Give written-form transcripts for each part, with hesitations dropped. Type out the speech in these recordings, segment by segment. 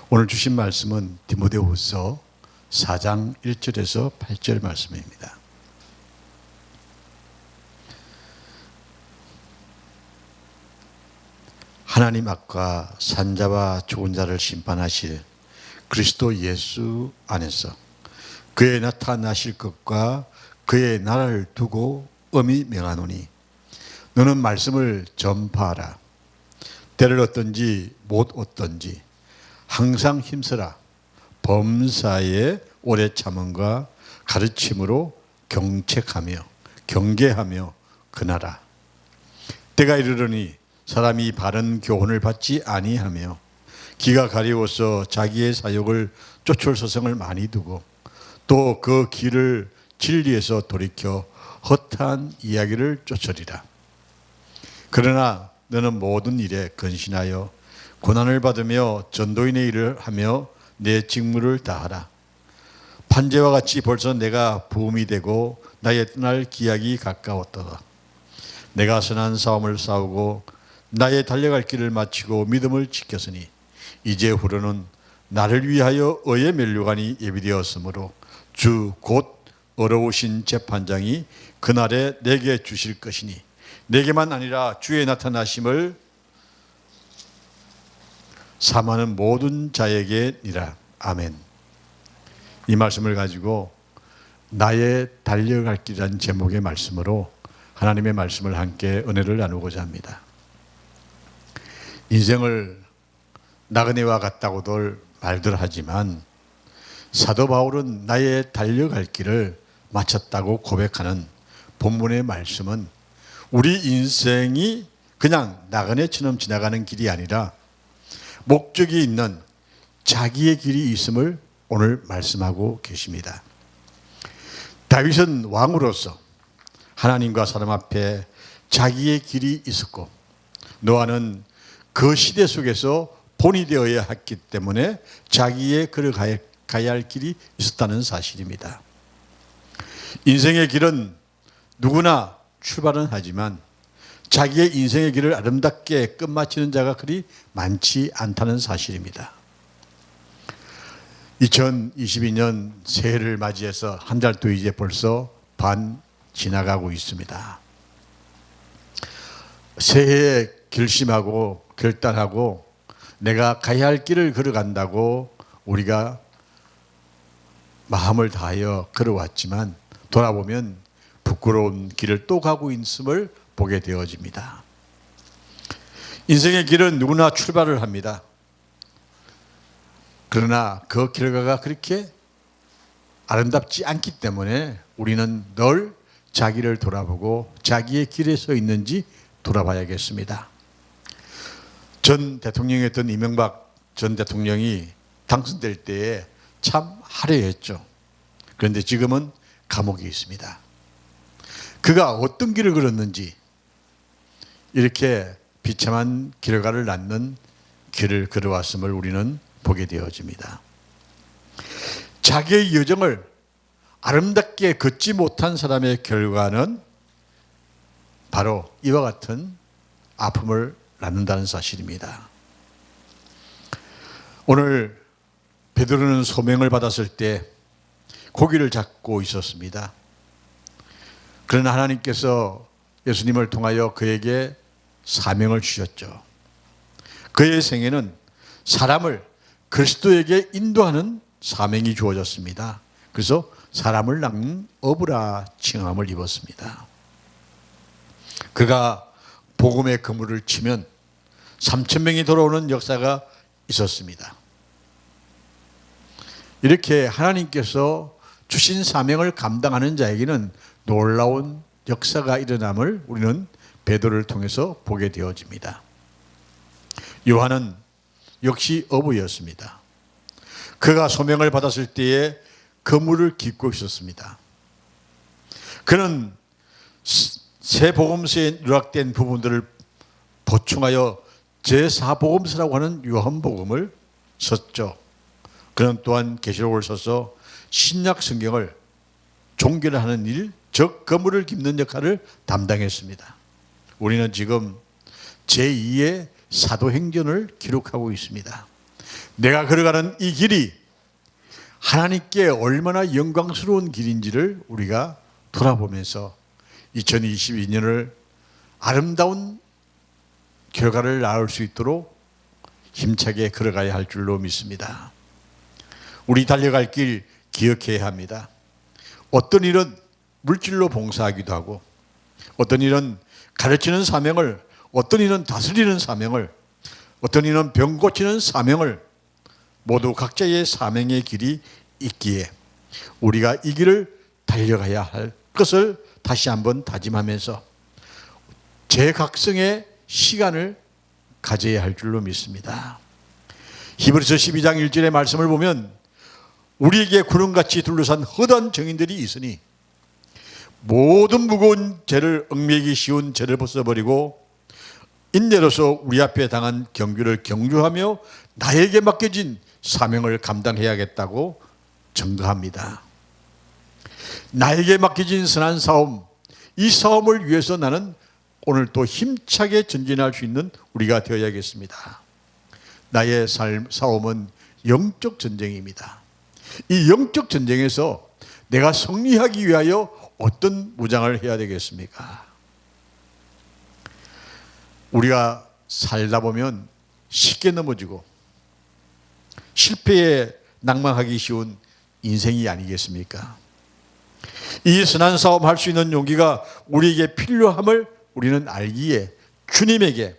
오늘 주신 말씀은 디모데후서 4장 1절에서 8절 말씀입니다. 하나님 앞과 산자와 좋은 자를 심판하실 그리스도 예수 안에서 그의 나타나실 것과 그의 나라를 두고 엄히 명하노니 너는 말씀을 전파하라. 때를 얻든지 못 얻든지 항상 힘쓰라. 범사에 오래 참음과 가르침으로 경책하며 경계하며 근하라. 때가 이르러니 사람이 바른 교훈을 받지 아니하며 기가 가리워서 자기의 사욕을 쫓을 서성을 많이 두고 또 그 길을 진리에서 돌이켜 허탄 이야기를 쫓으리라. 그러나 너는 모든 일에 근신하여 고난을 받으며 전도인의 일을 하며 내 직무를 다하라. 판제와 같이 벌써 내가 부음이 되고 나의 떠날 기약이 가까웠도다. 내가 선한 싸움을 싸우고 나의 달려갈 길을 마치고 믿음을 지켰으니 이제 후로는 나를 위하여 의의 면류관이 예비되었으므로 주 곧 어려우신 재판장이 그날에 내게 주실 것이니 내게만 아니라 주의 나타나심을 사모하는 모든 자에게니라. 아멘. 이 말씀을 가지고 나의 달려갈 길이라는 제목의 말씀으로 하나님의 말씀을 함께 은혜를 나누고자 합니다. 인생을 나그네와 같다고들 말들 하지만 사도 바울은 나의 달려갈 길을 마쳤다고 고백하는 본문의 말씀은 우리 인생이 그냥 나그네처럼 지나가는 길이 아니라 목적이 있는 자기의 길이 있음을 오늘 말씀하고 계십니다. 다윗은 왕으로서 하나님과 사람 앞에 자기의 길이 있었고 노아는 그 시대 속에서 본이 되어야 했기 때문에 자기의 길을 가야 할 길이 있었다는 사실입니다. 인생의 길은 누구나 출발은 하지만 자기의 인생의 길을 아름답게 끝마치는 자가 그리 많지 않다는 사실입니다. 2022년 새해를 맞이해서 한 달도 이제 벌써 반 지나가고 있습니다. 새해에 결심하고 결단하고 내가 가야 할 길을 걸어간다고 우리가 마음을 다하여 걸어왔지만 돌아보면 부끄러운 길을 또 가고 있음을 보게 되어집니다. 인생의 길은 누구나 출발을 합니다. 그러나 그 결과가 그렇게 아름답지 않기 때문에 우리는 늘 자기를 돌아보고 자기의 길에 서 있는지 돌아봐야겠습니다. 전 대통령이었던 이명박 전 대통령이 당선될 때에 참 화려했죠. 그런데 지금은 감옥에 있습니다. 그가 어떤 길을 걸었는지 이렇게 비참한 결과를 낳는 길을 걸어왔음을 우리는 보게 되어집니다. 자기의 여정을 아름답게 걷지 못한 사람의 결과는 바로 이와 같은 아픔을 낳는다는 사실입니다. 오늘 베드로는 소명을 받았을 때 고기를 잡고 있었습니다. 그러나 하나님께서 예수님을 통하여 그에게 사명을 주셨죠. 그의 생애는 사람을 그리스도에게 인도하는 사명이 주어졌습니다. 그래서 사람을 낚는 어부라 칭함을 입었습니다. 그가 복음의 그물을 치면 3,000명이 돌아오는 역사가 있었습니다. 이렇게 하나님께서 주신 사명을 감당하는 자에게는 놀라운 역사가 일어남을 우리는 베드로를 통해서 보게 되어집니다. 요한은 역시 어부였습니다. 그가 소명을 받았을 때에 그물을 깃고 있었습니다. 그는 새 복음서에 누락된 부분들을 보충하여 제4복음서라고 하는 요한복음을 썼죠. 그는 또한 계시록을 써서 신약 성경을 종결을 하는 일, 즉 그물을 깁는 역할을 담당했습니다. 우리는 지금 제2의 사도행전을 기록하고 있습니다. 내가 걸어가는 이 길이 하나님께 얼마나 영광스러운 길인지를 우리가 돌아보면서 2022년을 아름다운 결과를 낳을 수 있도록 힘차게 걸어가야 할 줄로 믿습니다. 우리 달려갈 길 기억해야 합니다. 어떤 일은 물질로 봉사하기도 하고, 어떤 일은 가르치는 사명을, 어떤 일은 다스리는 사명을, 어떤 일은 병 고치는 사명을, 모두 각자의 사명의 길이 있기에 우리가 이 길을 달려가야 할 것을 다시 한번 다짐하면서 제각성의 시간을 가져야 할 줄로 믿습니다. 히브리서 12장 1절의 말씀을 보면 우리에게 구름같이 둘러싼 허다한 정인들이 있으니 모든 무거운 죄를 얽매이기 쉬운 죄를 벗어버리고 인내로서 우리 앞에 당한 경주를 경주하며 나에게 맡겨진 사명을 감당해야겠다고 증거합니다. 나에게 맡겨진 선한 사움, 이 사움을 위해서 나는 오늘 또 힘차게 전진할 수 있는 우리가 되어야겠습니다. 나의 싸움은 영적 전쟁입니다. 이 영적 전쟁에서 내가 승리하기 위하여 어떤 무장을 해야 되겠습니까? 우리가 살다 보면 쉽게 넘어지고 실패에 낭망하기 쉬운 인생이 아니겠습니까? 이 선한 싸움 할 수 있는 용기가 우리에게 필요함을 우리는 알기에 주님에게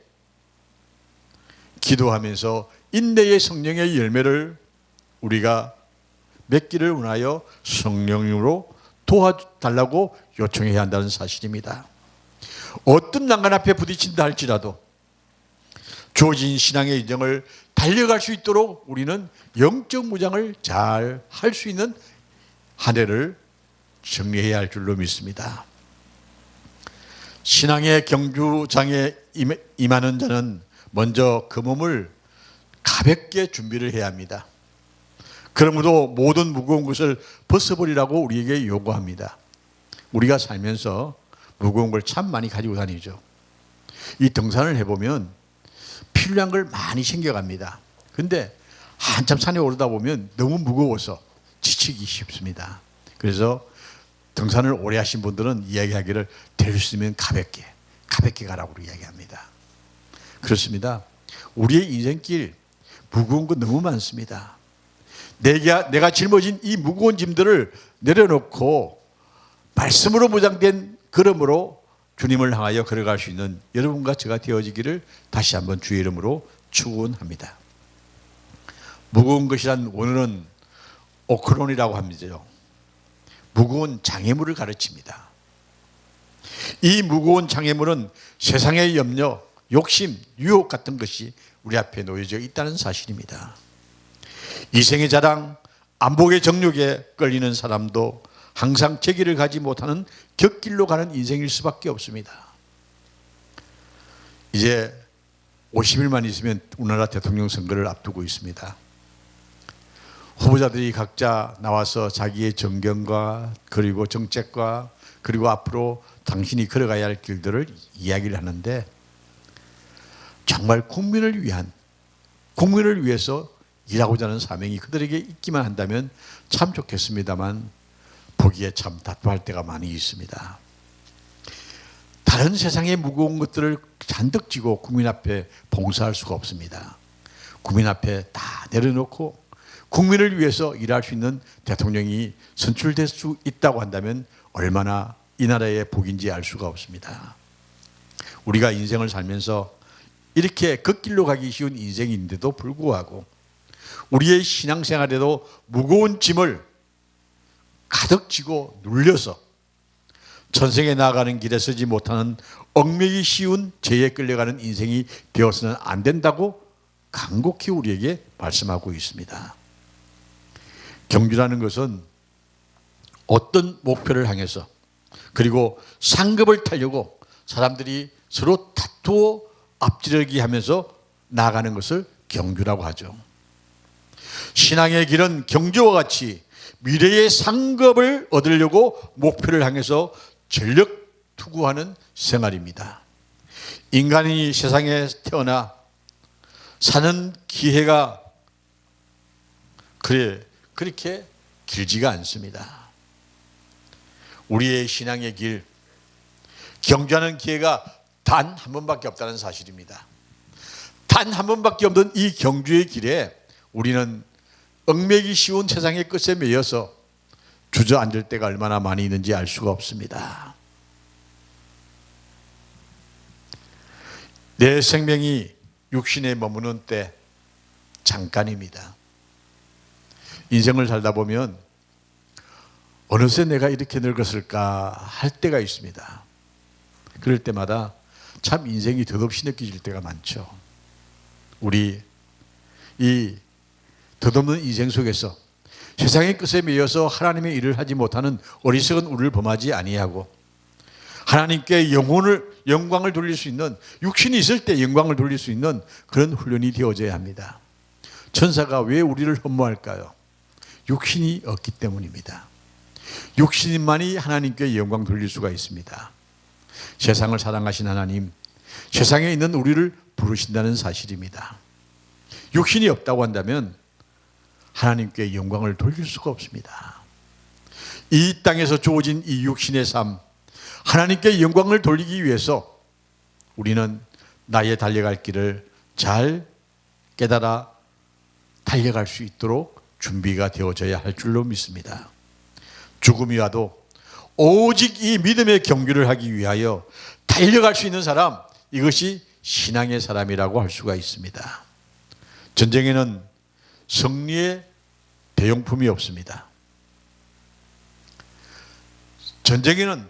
기도하면서 인내의 성령의 열매를 우리가 맺기를 원하여 성령으로 도와달라고 요청해야 한다는 사실입니다. 어떤 난간 앞에 부딪힌다 할지라도 주어진 신앙의 인정을 달려갈 수 있도록 우리는 영적 무장을 잘 할 수 있는 한 해를 정리해야 할 줄로 믿습니다. 신앙의 경주장에 임하는 자는 먼저 그 몸을 가볍게 준비를 해야 합니다. 그러므로 모든 무거운 것을 벗어버리라고 우리에게 요구합니다. 우리가 살면서 무거운 걸 참 많이 가지고 다니죠. 이 등산을 해보면 필요한 걸 많이 챙겨갑니다. 근데 한참 산에 오르다 보면 너무 무거워서 지치기 쉽습니다. 그래서 등산을 오래 하신 분들은 이야기하기를 될 수 있으면 가볍게 가라고 이야기합니다. 그렇습니다. 우리의 인생길 무거운 거 너무 많습니다. 내가 짊어진 이 무거운 짐들을 내려놓고 말씀으로 무장된 걸음으로 주님을 향하여 걸어갈 수 있는 여러분과 제가 되어지기를 다시 한번 주의 이름으로 축원합니다. 무거운 것이란 오늘은 오크론이라고 합니다. 무거운 장애물을 가르칩니다. 이 무거운 장애물은 세상의 염려, 욕심, 유혹 같은 것이 우리 앞에 놓여져 있다는 사실입니다. 이생의 자랑, 안목의 정욕에 끌리는 사람도 항상 제기를 가지 못하는 곁길로 가는 인생일 수밖에 없습니다. 이제 50일만 있으면 우리나라 대통령 선거를 앞두고 있습니다. 후보자들이 각자 나와서 자기의 정견과 그리고 정책과 그리고 앞으로 당신이 걸어가야 할 길들을 이야기를 하는데 정말 국민을 위해서 일하고자 하는 사명이 그들에게 있기만 한다면 참 좋겠습니다만 보기에 참 답답할 때가 많이 있습니다. 다른 세상의 무거운 것들을 잔뜩 지고 국민 앞에 봉사할 수가 없습니다. 국민 앞에 다 내려놓고 국민을 위해서 일할 수 있는 대통령이 선출될 수 있다고 한다면 얼마나 이 나라의 복인지 알 수가 없습니다. 우리가 인생을 살면서 이렇게 걷길로 가기 쉬운 인생인데도 불구하고 우리의 신앙생활에도 무거운 짐을 가득 지고 눌려서 전생에 나아가는 길에 서지 못하는 얽매이기 쉬운 죄에 끌려가는 인생이 되어서는 안 된다고 간곡히 우리에게 말씀하고 있습니다. 경주라는 것은 어떤 목표를 향해서 그리고 상급을 타려고 사람들이 서로 다투어 앞지르기 하면서 나아가는 것을 경주라고 하죠. 신앙의 길은 경주와 같이 미래의 상급을 얻으려고 목표를 향해서 전력 투구하는 생활입니다. 인간이 세상에 태어나 사는 기회가 그렇게 길지가 않습니다. 우리의 신앙의 길, 경주하는 기회가 단 한 번밖에 없다는 사실입니다. 단 한 번밖에 없는 이 경주의 길에 우리는 얽매기 쉬운 세상의 끝에 매여서 주저앉을 때가 얼마나 많이 있는지 알 수가 없습니다. 내 생명이 육신에 머무는 때 잠깐입니다. 인생을 살다 보면 어느새 내가 이렇게 늙었을까 할 때가 있습니다. 그럴 때마다 참 인생이 덧없이 느껴질 때가 많죠. 우리 이 덧없는 인생 속에서 세상의 끝에 매여서 하나님의 일을 하지 못하는 어리석은 우리를 범하지 아니하고 하나님께 영광을 돌릴 수 있는, 육신이 있을 때 영광을 돌릴 수 있는 그런 훈련이 되어져야 합니다. 천사가 왜 우리를 흠모할까요? 육신이 없기 때문입니다. 육신만이 하나님께 영광 돌릴 수가 있습니다. 세상을 사랑하신 하나님, 세상에 있는 우리를 부르신다는 사실입니다. 육신이 없다고 한다면 하나님께 영광을 돌릴 수가 없습니다. 이 땅에서 주어진 이 육신의 삶, 하나님께 영광을 돌리기 위해서 우리는 나의 달려갈 길을 잘 깨달아 달려갈 수 있도록 준비가 되어져야 할 줄로 믿습니다. 죽음이 와도 오직 이 믿음의 경주를 하기 위하여 달려갈 수 있는 사람, 이것이 신앙의 사람이라고 할 수가 있습니다. 전쟁에는 승리의 대용품이 없습니다. 전쟁에는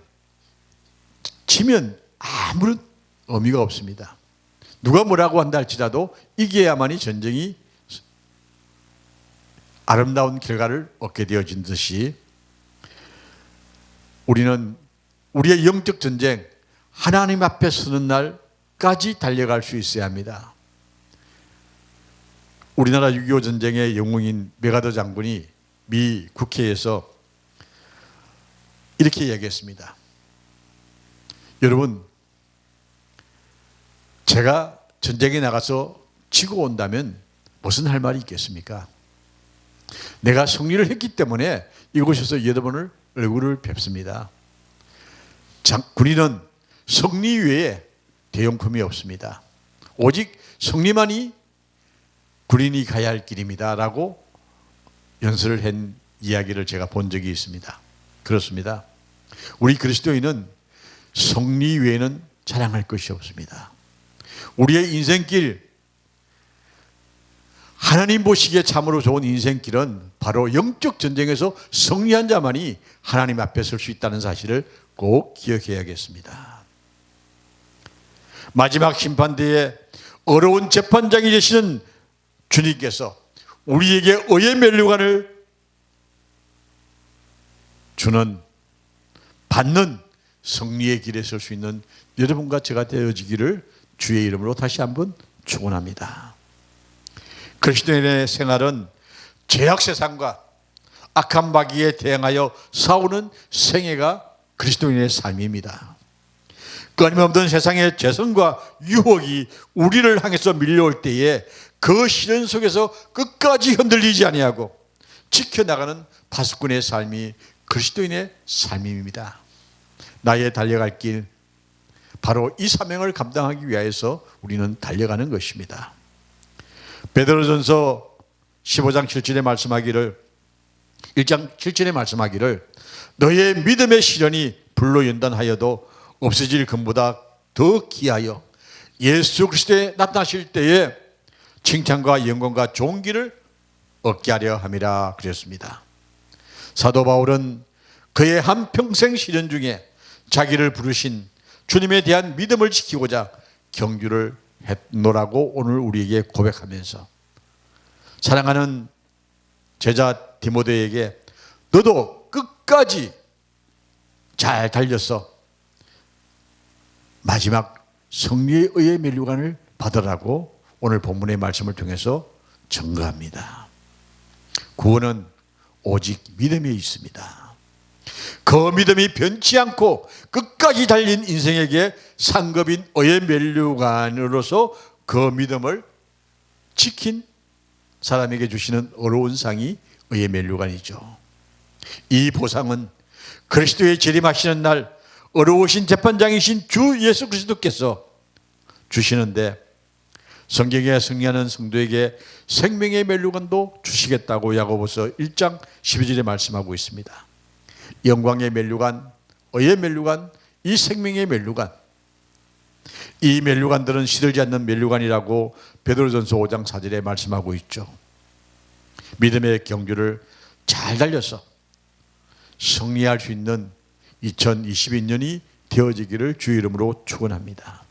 지면 아무런 의미가 없습니다. 누가 뭐라고 한다 할지라도 이겨야만이 전쟁이 아름다운 결과를 얻게 되어진 듯이 우리는 우리의 영적 전쟁, 하나님 앞에 서는 날까지 달려갈 수 있어야 합니다. 우리나라 6.25 전쟁의 영웅인 메가더 장군이 미 국회에서 이렇게 얘기했습니다. 여러분, 제가 전쟁에 나가서 지고 온다면 무슨 할 말이 있겠습니까? 내가 승리를 했기 때문에 이곳에서 여러분을 얼굴을 뵙습니다. 군인은 승리 외에 대용품이 없습니다. 오직 승리만이 군인이 가야 할 길입니다 라고 연설을 한 이야기를 제가 본 적이 있습니다. 그렇습니다. 우리 그리스도인은 승리 외에는 자랑할 것이 없습니다. 우리의 인생길, 하나님 보시기에 참으로 좋은 인생길은 바로 영적 전쟁에서 승리한 자만이 하나님 앞에 설 수 있다는 사실을 꼭 기억해야겠습니다. 마지막 심판대에 어려운 재판장이 되시는 주님께서 우리에게 의의 면류관을 받는 승리의 길에 설 수 있는 여러분과 제가 되어지기를 주의 이름으로 다시 한번 축원합니다. 그리스도인의 생활은 죄악 세상과 악한 마귀에 대항하여 싸우는 생애가 그리스도인의 삶입니다. 끊임없는 세상의 죄성과 유혹이 우리를 향해서 밀려올 때에 그 시련 속에서 끝까지 흔들리지 아니하고 지켜나가는 파수꾼의 삶이 그리스도인의 삶입니다. 나의 달려갈 길, 바로 이 사명을 감당하기 위해서 우리는 달려가는 것입니다. 베드로전서 15장 7절에 말씀하기를, 1장 7절에 말씀하기를 너의 믿음의 시련이 불로 연단하여도 없어질 금보다 더 귀하여 예수 그리스도에 나타나실 때에 칭찬과 영광과 좋은 길을 얻게 하려 함이라 그랬습니다. 사도 바울은 그의 한평생 시련 중에 자기를 부르신 주님에 대한 믿음을 지키고자 경주를 했노라고 오늘 우리에게 고백하면서 사랑하는 제자 디모데에게 너도 끝까지 잘 달려서 마지막 승리의 의의 면류관을 받으라고 오늘 본문의 말씀을 통해서 증거합니다. 구원은 오직 믿음에 있습니다. 그 믿음이 변치 않고 끝까지 달린 인생에게 상급인 의의 면류관으로서 그 믿음을 지킨 사람에게 주시는 어려운 상이 의의 면류관이죠. 이 보상은 그리스도의 재림하시는 날 어려우신 재판장이신 주 예수 그리스도께서 주시는데, 성경에 승리하는 성도에게 생명의 면류관도 주시겠다고 야고보서 1장 12절에 말씀하고 있습니다. 영광의 면류관, 의의 면류관, 이 생명의 면류관, 이 면류관들은 시들지 않는 면류관이라고 베드로전서 5장 4절에 말씀하고 있죠. 믿음의 경주를 잘 달려서 승리할 수 있는 2022년이 되어지기를 주의 이름으로 축원합니다.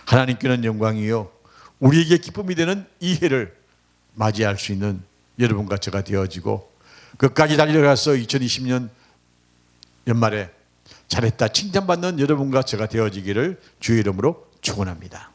하나님께는 영광이요 우리에게 기쁨이 되는 이 해를 맞이할 수 있는 여러분과 제가 되어지고, 끝까지 달려가서 2020년 연말에 잘했다 칭찬받는 여러분과 제가 되어지기를 주의 이름으로 축원합니다.